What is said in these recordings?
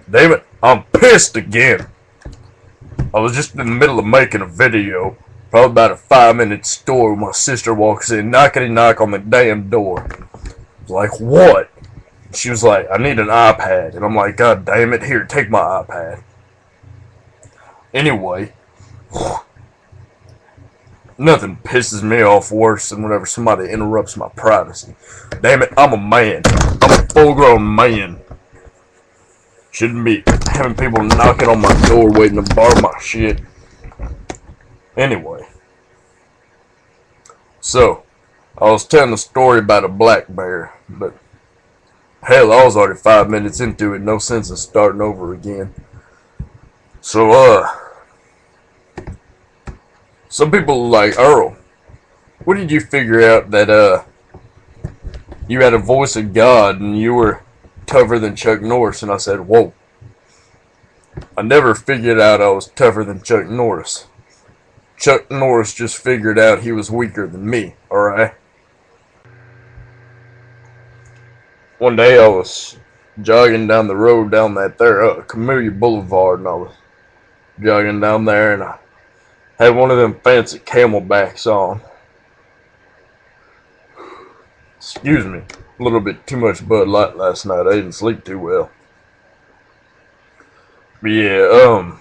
Damn it, I'm pissed again. I was just in the middle of making a video. Probably about a 5-minute story when my sister walks in, knockety knock on the damn door. I was like, what? She was like, I need an iPad. And I'm like, God damn it, here, take my iPad. Anyway, nothing pisses me off worse than whenever somebody interrupts my privacy. Damn it, I'm a man. I'm a full-grown man. Shouldn't be having people knocking on my door waiting to borrow my shit. Anyway. So, I was telling a story about a black bear, but hell, I was already 5 minutes into it. No sense in starting over again. So, some people are like, Earl, what did you figure out that, you had a voice of God and you were tougher than Chuck Norris? And I said, whoa. I never figured out I was tougher than Chuck Norris. Chuck Norris just figured out he was weaker than me, alright? One day I was jogging down the road down that there, Camellia Boulevard, and I was jogging down there and I had one of them fancy camelbacks on. Excuse me, a little bit too much Bud Light last night. I didn't sleep too well. But yeah,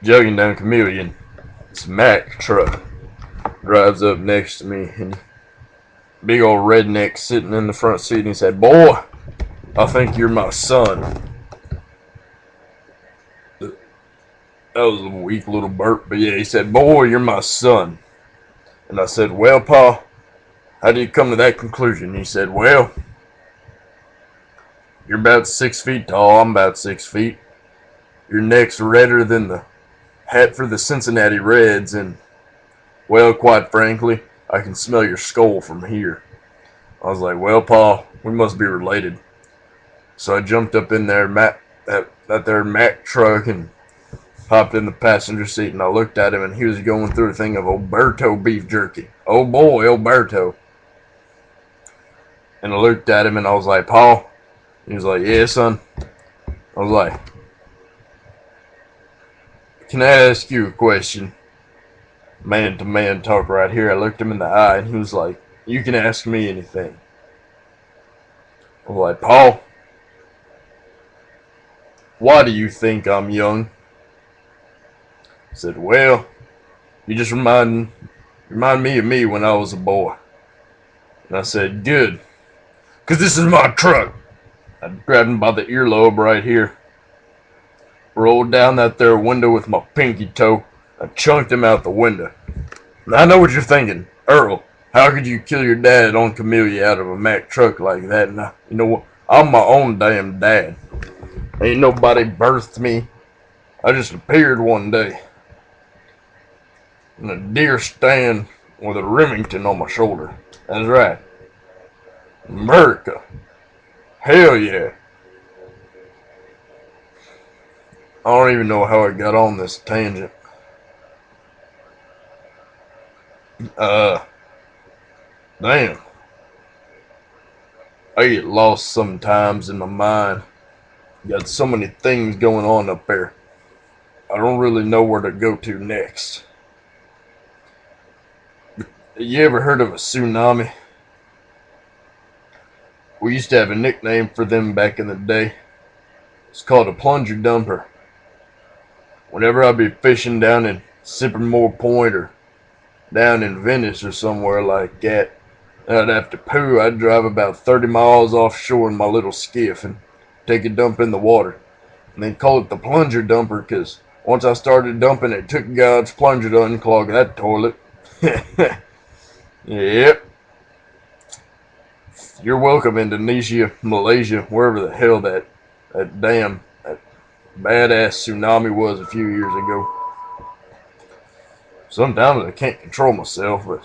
jogging down Camellia, and this Mack truck drives up next to me, and big old redneck sitting in the front seat, and he said, boy, I think you're my son. That was a weak little burp, but yeah, he said, boy, you're my son. And I said, well, Pa, how do you come to that conclusion? He said, well, you're about 6 feet tall, I'm about 6 feet. Your neck's redder than the hat for the Cincinnati Reds, and, well, quite frankly, I can smell your skull from here. I was like, well, Pa, we must be related. So I jumped up in there, that there Mack truck, and hopped in the passenger seat, and I looked at him, and he was going through a thing of Alberto beef jerky. Oh boy, Alberto. And I looked at him, and I was like, Pa? He was like, yeah, son. I was like, can I ask you a question? Man-to-man talk right here. I looked him in the eye, and he was like, you can ask me anything. I was like, Paul, why do you think I'm young? He said, well, you just remind me of me when I was a boy. And I said, good, because this is my truck. I grabbed him by the earlobe right here, rolled down that there window with my pinky toe, I chunked him out the window. Now, I know what you're thinking, Earl, how could you kill your dad on Camellia out of a Mack truck like that? And you know what? I'm my own damn dad. Ain't nobody birthed me. I just appeared one day in a deer stand with a Remington on my shoulder. That's right. America. Hell yeah. I don't even know how I got on this tangent. Damn. I get lost sometimes in my mind. Got so many things going on up there. I don't really know where to go to next. You ever heard of a tsunami? We used to have a nickname for them back in the day. It's called a plunger dumper. Whenever I'd be fishing down in Sippermore Point or down in Venice or somewhere like that, and I'd have to poo, I'd drive about 30 miles offshore in my little skiff and take a dump in the water. And they'd call it the plunger dumper because once I started dumping, it took God's plunger to unclog that toilet. Yep. You're welcome, Indonesia, Malaysia, wherever the hell that badass tsunami was a few years ago. Sometimes I can't control myself, but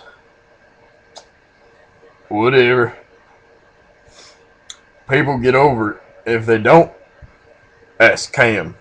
whatever. People get over it. If they don't, ask Cam.